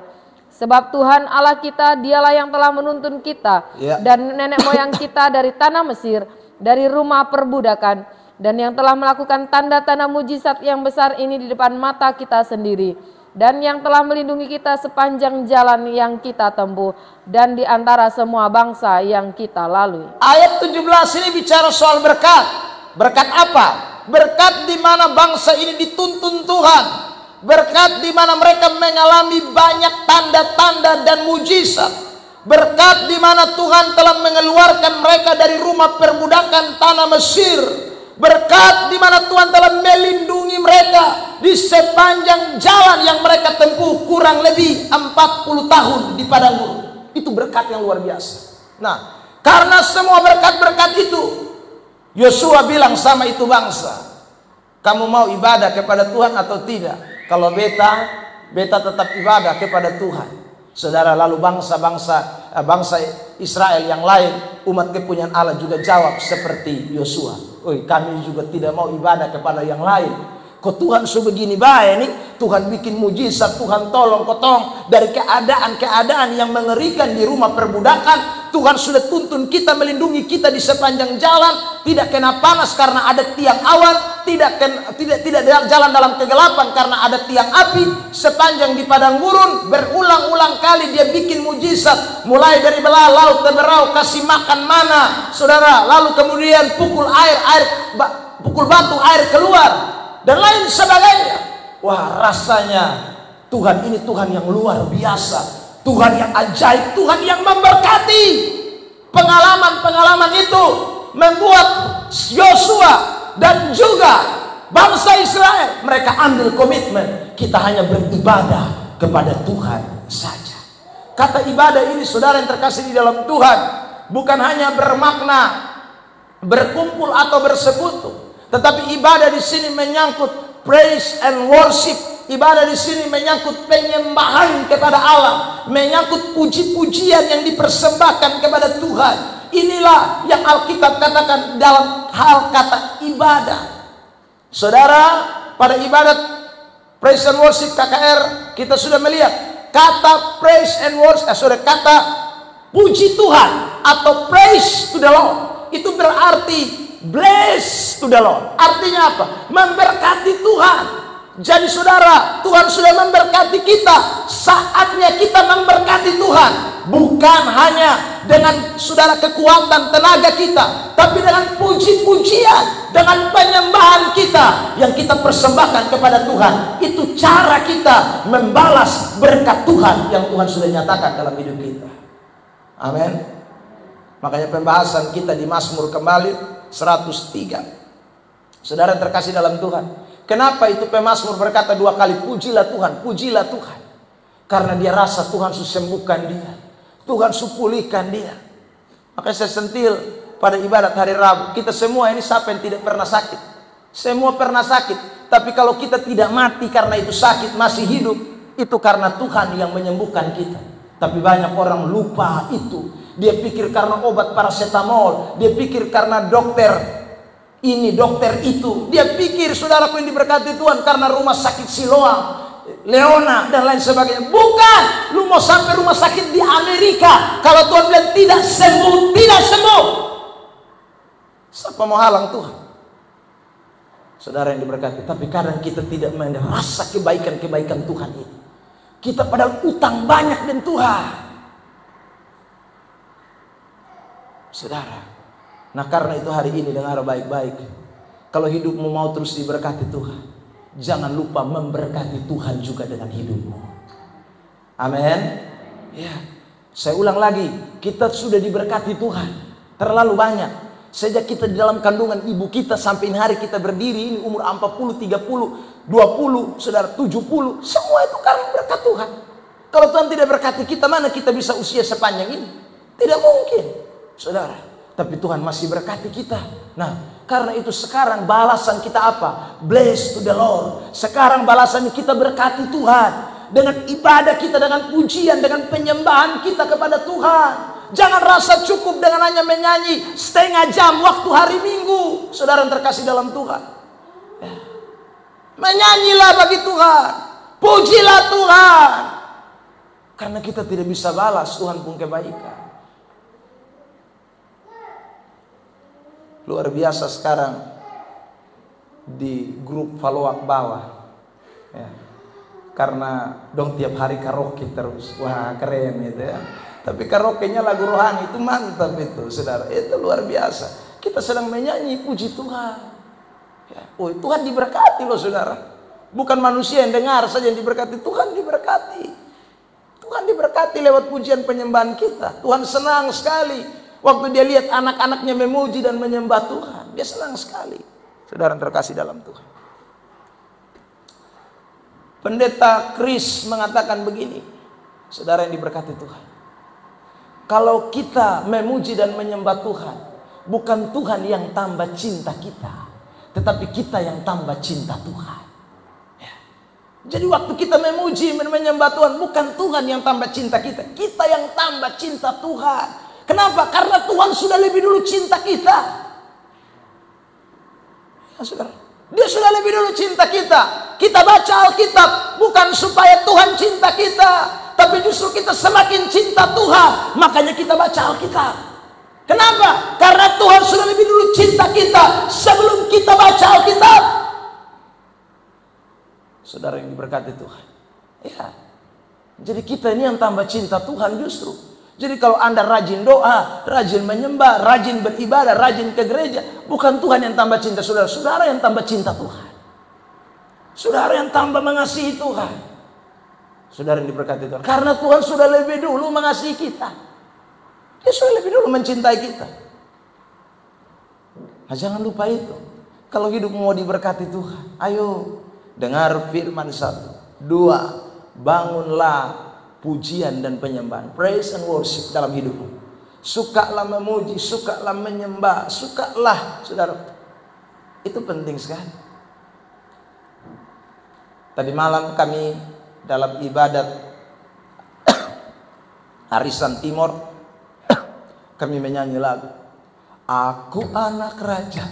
Speaker 2: Sebab Tuhan Allah kita, dialah yang telah menuntun kita dan nenek moyang kita dari tanah Mesir, dari rumah perbudakan, dan yang telah melakukan tanda-tanda mujizat yang besar ini di depan mata kita sendiri. dan yang telah melindungi kita sepanjang jalan yang kita tempuh dan di antara semua bangsa yang kita lalui.
Speaker 1: Ayat 17 ini bicara soal berkat. Berkat apa? Berkat di mana bangsa ini dituntun Tuhan. Berkat di mana mereka mengalami banyak tanda-tanda dan mujizat. Berkat di mana Tuhan telah mengeluarkan mereka dari rumah perbudakan tanah Mesir. Berkat di mana Tuhan telah melindungi mereka di sepanjang jalan yang mereka tempuh kurang lebih 40 tahun di padang gurun. Itu berkat yang luar biasa. Nah, karena semua berkat-berkat itu, Yosua bilang sama itu bangsa, kamu mau ibadah kepada Tuhan atau tidak? Kalau beta tetap ibadah kepada Tuhan. Saudara, lalu bangsa Israel yang lain, umat kepunyaan Allah juga jawab seperti Yosua. Kami juga tidak mau ibadah kepada yang lain. Kok Tuhan sebegini baik nih, Tuhan bikin mujizat, Tuhan tolong kotong dari keadaan-keadaan yang mengerikan di rumah perbudakan. Tuhan sudah tuntun kita, melindungi kita di sepanjang jalan, tidak kena panas karena ada tiang awan, tidak jalan dalam kegelapan karena ada tiang api. Sepanjang di padang gurun, berulang-ulang kali dia bikin mujizat, mulai dari belah laut ke berau, kasih makan mana, saudara, lalu kemudian pukul batu air keluar, dan lain sebagainya. Wah, rasanya Tuhan ini Tuhan yang luar biasa, Tuhan yang ajaib, Tuhan yang memberkati. Pengalaman-pengalaman itu membuat Yosua dan juga bangsa Israel, mereka ambil komitmen, kita hanya beribadah kepada Tuhan saja. Kata ibadah ini, saudara yang terkasih di dalam Tuhan, bukan hanya bermakna berkumpul atau bersekutu, tetapi ibadah di sini menyangkut praise and worship. Ibadah di sini menyangkut penyembahan kepada Allah, menyangkut puji-pujian yang dipersembahkan kepada Tuhan. Inilah yang Alkitab katakan dalam hal kata ibadah. Saudara, pada ibadat praise and worship KKR kita sudah melihat kata praise and worship, kata puji Tuhan atau praise to the Lord itu berarti bless to the Lord. Artinya apa? Memberkati Tuhan. Jadi saudara, Tuhan sudah memberkati kita. Saatnya kita memberkati Tuhan. Bukan hanya dengan saudara kekuatan tenaga kita, tapi dengan puji-pujian, dengan penyembahan kita yang kita persembahkan kepada Tuhan. Itu cara kita membalas berkat Tuhan yang Tuhan sudah nyatakan dalam hidup kita. Amin. Makanya pembahasan kita di Mazmur kembali 103. Saudara terkasih dalam Tuhan, kenapa itu pemazmur berkata 2 kali pujilah Tuhan, pujilah Tuhan? Karena dia rasa Tuhan sembuhkan dia, Tuhan pulihkan dia. Makanya saya sentil pada ibadat hari Rabu, kita semua ini siapa yang tidak pernah sakit? Semua pernah sakit. Tapi kalau kita tidak mati karena itu sakit, masih hidup, itu karena Tuhan yang menyembuhkan kita. Tapi banyak orang lupa itu. Dia pikir karena obat paracetamol, dia pikir karena dokter ini, dokter itu. Dia pikir, saudaraku yang diberkati Tuhan, karena rumah sakit Siloam, Leona, dan lain sebagainya. Bukan. Lu mau sampai rumah sakit di Amerika, kalau Tuhan bilang tidak sembuh, tidak sembuh, siapa mau halang Tuhan? Saudara yang diberkati. Tapi kadang kita tidak merasa kebaikan-kebaikan Tuhan ini. Kita padahal utang banyak dengan Tuhan, saudara. Nah, karena itu hari ini dengar baik-baik. Kalau hidupmu mau terus diberkati Tuhan, jangan lupa memberkati Tuhan juga dengan hidupmu. Amin. Ya, saya ulang lagi, kita sudah diberkati Tuhan terlalu banyak. Sejak kita di dalam kandungan ibu kita sampai hari kita berdiri ini, umur 40, 30, 20, saudara 70, semua itu karena berkat Tuhan. Kalau Tuhan tidak berkati kita, mana kita bisa usia sepanjang ini? Tidak mungkin, saudara. Tapi Tuhan masih berkati kita. Nah, karena itu sekarang balasan kita apa? Bless to the Lord. Sekarang balasan kita berkati Tuhan dengan ibadah kita, dengan pujian, dengan penyembahan kita kepada Tuhan. Jangan rasa cukup dengan hanya menyanyi setengah jam waktu hari Minggu. Saudara yang terkasih dalam Tuhan, menyanyilah bagi Tuhan, pujilah Tuhan. Karena kita tidak bisa balas Tuhan pun kebaikan. Luar biasa sekarang di grup follow up bawah ya. karena dong tiap hari karaoke terus. Wah, keren itu ya. Tapi karaoke-nya lagu rohani itu mantap itu, saudara. Itu luar biasa. Kita sedang menyanyi puji Tuhan. Ya. Oh, Tuhan diberkati loh, saudara. Bukan manusia yang dengar saja yang diberkati, Tuhan diberkati. Tuhan diberkati lewat pujian penyembahan kita. Tuhan senang sekali waktu dia lihat anak-anaknya memuji dan menyembah Tuhan. Dia senang sekali. Saudara terkasih dalam Tuhan. Pendeta Chris mengatakan begini, saudara yang diberkati Tuhan. Kalau kita memuji dan menyembah Tuhan, bukan Tuhan yang tambah cinta kita, tetapi kita yang tambah cinta Tuhan. Jadi waktu kita memuji, menyembah Tuhan, bukan Tuhan yang tambah cinta kita. Kita yang tambah cinta Tuhan. Kenapa? Karena Tuhan sudah lebih dulu cinta kita. Ya, saudara. Dia sudah lebih dulu cinta kita. Kita baca Alkitab bukan supaya Tuhan cinta kita, tapi justru kita semakin cinta Tuhan, makanya kita baca Alkitab. Kenapa? Karena Tuhan sudah lebih dulu cinta kita sebelum kita baca Alkitab. Saudara yang diberkati Tuhan. Ya. Jadi kita ini yang tambah cinta Tuhan justru. Jadi kalau Anda rajin doa, rajin menyembah, rajin beribadah, rajin ke gereja, bukan Tuhan yang tambah cinta saudara. Saudara yang tambah cinta Tuhan. Saudara yang tambah mengasihi Tuhan. Saudara yang diberkati Tuhan. Karena Tuhan sudah lebih dulu mengasihi kita. Dia sudah lebih dulu mencintai kita. Nah, jangan lupa itu. Kalau hidup mau diberkati Tuhan, ayo dengar firman 1. 2. Bangunlah pujian dan penyembahan, praise and worship dalam hidupmu. Sukalah memuji, sukalah menyembah, sukalah, saudara. Itu penting sekali. Tadi malam kami dalam ibadat Arisan Timur kami menyanyi lagu Aku anak raja,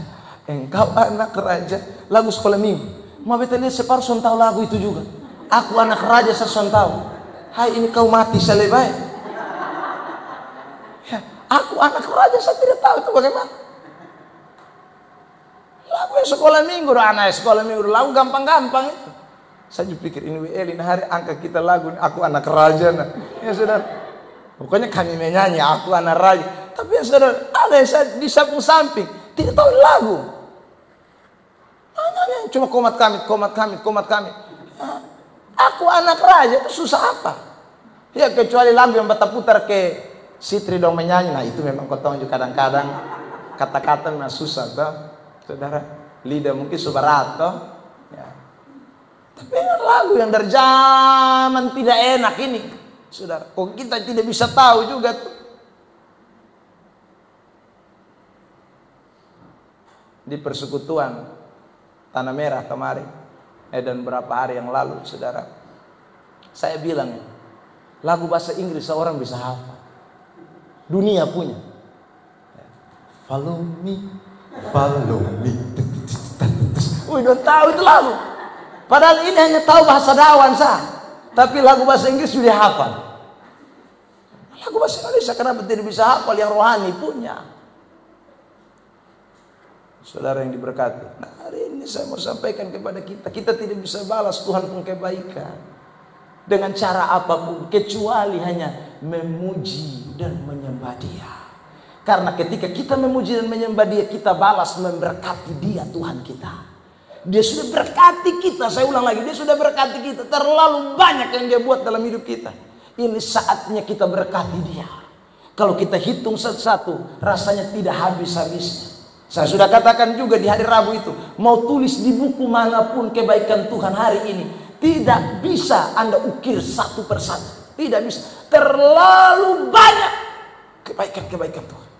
Speaker 1: engkau anak raja, lagu sekolah minggu. Mau beta lihat separuh son tahu lagu itu juga. Aku anak raja seson tahu. Hai, ini kau mati selebay. Ya, aku anak raja, saya tidak tahu itu bagaimana. Lagu yang sekolah minggu, anak sekolah minggu, lagu gampang-gampang itu. Saya juga pikir ini WL, ini hari angkat kita lagu, aku anak raja. Nah. Ya saudara, pokoknya kami menyanyi, aku anak raja. Tapi ya saudara, ada yang saya di samping, tidak tahu lagu. Cuma komat kami. Aku anak raja, itu susah apa? Ya kecuali lagu yang beta putar ke Sitri dong menyanyi. Nah itu memang kau tahu juga kadang-kadang kata-kata memang susah toh. Saudara, lidah mungkin subarato ya. Tapi lagu yang dari zaman tidak enak ini, saudara, kok kita tidak bisa tahu juga tuh. Di persekutuan Tanah Merah kemarin, dan berapa hari yang lalu, saudara, saya bilang lagu bahasa Inggris seorang bisa hafal, dunia punya. Follow me. Udah tahu itu lagu. Padahal ini hanya tahu bahasa dawan sah, tapi lagu bahasa Inggris sudah hafal. Lagu bahasa Indonesia kenapa tidak bisa hafal yang rohani punya? Saudara yang diberkati, nah hari ini saya mau sampaikan kepada kita tidak bisa balas Tuhan pun kebaikan dengan cara apapun kecuali hanya memuji dan menyembah Dia. Karena ketika kita memuji dan menyembah Dia, kita balas memberkati Dia, Tuhan kita. Dia sudah berkati kita, saya ulang lagi, Dia sudah berkati kita. Terlalu banyak yang Dia buat dalam hidup kita. Ini saatnya kita berkati Dia. Kalau kita hitung satu-satu, rasanya tidak habis-habisnya. Saya sudah katakan juga di hari Rabu itu, mau tulis di buku manapun kebaikan Tuhan hari ini, tidak bisa Anda ukir satu persatu. Tidak bisa. Terlalu banyak kebaikan-kebaikan Tuhan.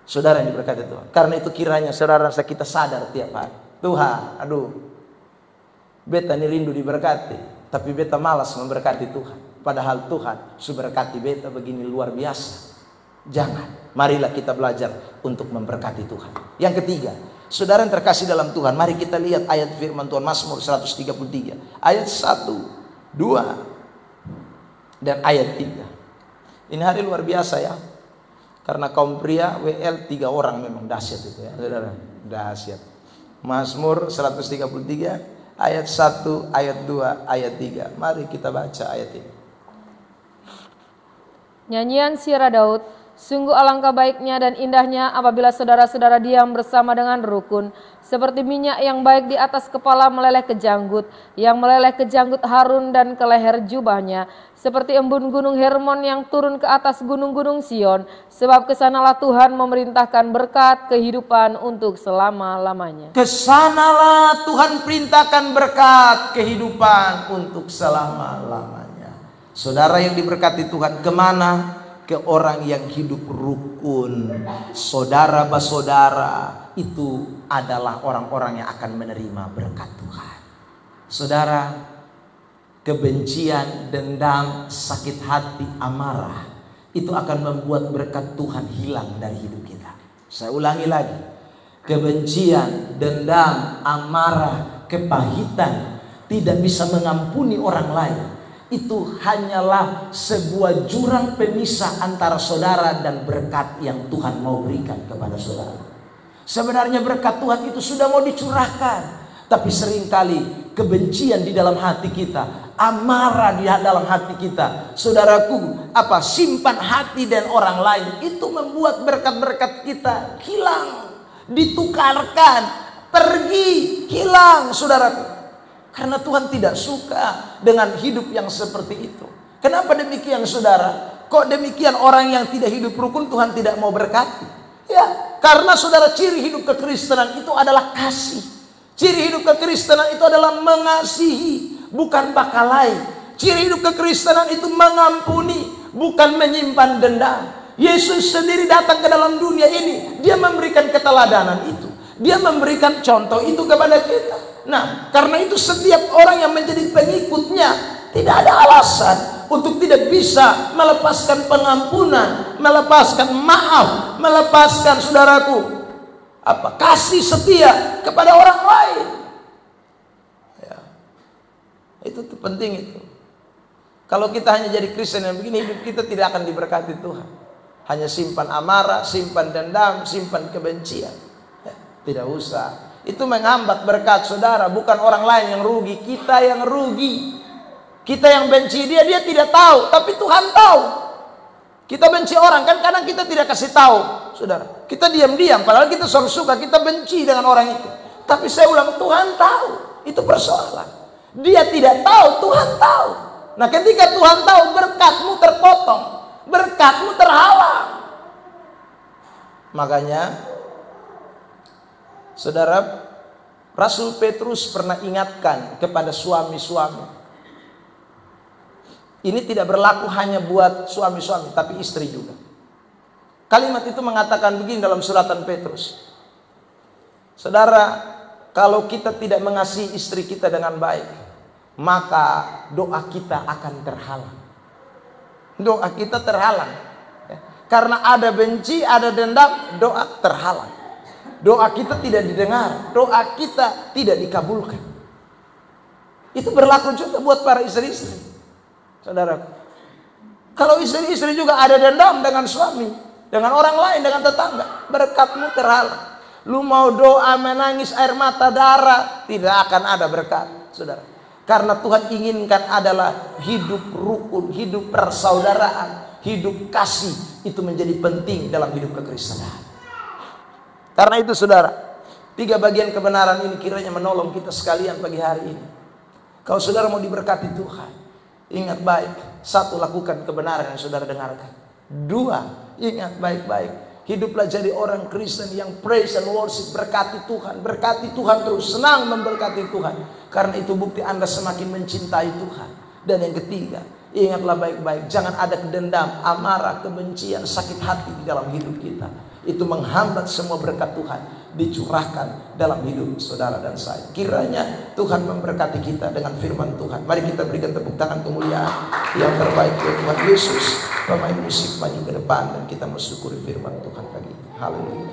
Speaker 1: Saudara yang diberkati Tuhan. Karena itu kiranya saudara rasa kita sadar tiap hari. Tuhan, aduh, beta ini rindu diberkati, tapi beta malas memberkati Tuhan. Padahal Tuhan sudah berkati beta begini luar biasa. Jangan, marilah kita belajar untuk memberkati Tuhan. Yang ketiga, saudara yang terkasih dalam Tuhan, mari kita lihat ayat firman Tuhan Mazmur 133 ayat 1, 2 dan ayat 3. Ini hari luar biasa ya. Karena kaum pria WL 3 orang memang dahsyat itu ya, saudara, dahsyat. Mazmur 133 ayat 1, ayat 2, ayat 3. Mari kita baca ayat ini.
Speaker 2: Nyanyian Syiar Daud. Sungguh alangkah baiknya dan indahnya apabila saudara-saudara diam bersama dengan rukun. Seperti minyak yang baik di atas kepala meleleh ke janggut, yang meleleh ke janggut Harun dan ke leher jubahnya. Seperti embun gunung Hermon yang turun ke atas gunung-gunung Sion. Sebab kesanalah Tuhan memerintahkan berkat kehidupan untuk selama-lamanya.
Speaker 1: Kesanalah Tuhan perintahkan berkat kehidupan untuk selama-lamanya. Saudara yang diberkati Tuhan, kemana? Ke orang yang hidup rukun. Saudara basaudara itu adalah orang-orang yang akan menerima berkat Tuhan. Saudara, kebencian, dendam, sakit hati, amarah itu akan membuat berkat Tuhan hilang dari hidup kita. Saya ulangi lagi. Kebencian, dendam, amarah, kepahitan tidak bisa mengampuni orang lain. Itu hanyalah sebuah jurang pemisah antara saudara dan berkat yang Tuhan mau berikan kepada saudara. Sebenarnya berkat Tuhan itu sudah mau dicurahkan, tapi seringkali kebencian di dalam hati kita, amarah di dalam hati kita, saudaraku, simpan hati dan orang lain, itu membuat berkat-berkat kita hilang, ditukarkan, pergi, hilang, saudaraku. Karena Tuhan tidak suka dengan hidup yang seperti itu. Kenapa demikian, saudara? Kok demikian orang yang tidak hidup rukun Tuhan tidak mau berkati? Ya, karena saudara, ciri hidup kekristenan itu adalah kasih. Ciri hidup kekristenan itu adalah mengasihi, bukan bakal lain. Ciri hidup kekristenan itu mengampuni, bukan menyimpan dendam. Yesus sendiri datang ke dalam dunia ini, dia memberikan keteladanan itu. Dia memberikan contoh itu kepada kita. Nah, karena itu setiap orang yang menjadi pengikutnya tidak ada alasan untuk tidak bisa melepaskan pengampunan, melepaskan maaf, melepaskan, saudaraku, kasih setia kepada orang lain. Ya. Itu penting itu. Kalau kita hanya jadi Kristen yang begini, hidup kita tidak akan diberkati Tuhan. Hanya simpan amarah, simpan dendam, simpan kebencian. Ya, tidak usah. Itu menghambat berkat, saudara. Bukan orang lain yang rugi, kita yang rugi. Kita yang benci dia tidak tahu, tapi Tuhan tahu. Kita benci orang, kan kadang kita tidak kasih tahu, saudara. Kita diam-diam, padahal kita suka, kita benci dengan orang itu. Tapi saya ulang, Tuhan tahu. Itu persoalan. Dia tidak tahu, Tuhan tahu. Nah, ketika Tuhan tahu, berkatmu terpotong, berkatmu terhalang. Makanya, saudara, Rasul Petrus pernah ingatkan kepada suami-suami. Ini tidak berlaku hanya buat suami-suami, tapi istri juga. Kalimat itu mengatakan begini dalam suratan Petrus. Saudara, kalau kita tidak mengasihi istri kita dengan baik, maka doa kita akan terhalang. Doa kita terhalang. Karena ada benci, ada dendam, doa terhalang. Doa kita tidak didengar, doa kita tidak dikabulkan. Itu berlaku juga buat para istri-istri. Saudara, kalau istri-istri juga ada dendam dengan suami, dengan orang lain, dengan tetangga, berkatmu terhalang. Lu mau doa menangis air mata darah, tidak akan ada berkat, saudara. Karena Tuhan inginkan adalah hidup rukun, hidup persaudaraan, hidup kasih. Itu menjadi penting dalam hidup kekristenan. Karena itu, saudara, 3 bagian kebenaran ini kiranya menolong kita sekalian pagi hari ini. Kalau saudara mau diberkati Tuhan, ingat baik. 1, lakukan kebenaran yang saudara dengarkan. 2, ingat baik-baik. Hiduplah jadi orang Kristen yang praise and worship, berkati Tuhan. Berkati Tuhan terus, senang memberkati Tuhan. Karena itu bukti Anda semakin mencintai Tuhan. Dan yang ketiga, ingatlah baik-baik. Jangan ada dendam, amarah, kebencian, sakit hati di dalam hidup kita. Itu menghambat semua berkat Tuhan dicurahkan dalam hidup saudara dan saya. Kiranya Tuhan memberkati kita dengan firman Tuhan. Mari kita berikan tepuk tangan kemuliaan yang terbaik buat Tuhan Yesus. Pemain musik maju ke depan dan kita mensyukuri firman Tuhan pagi ini. Haleluya.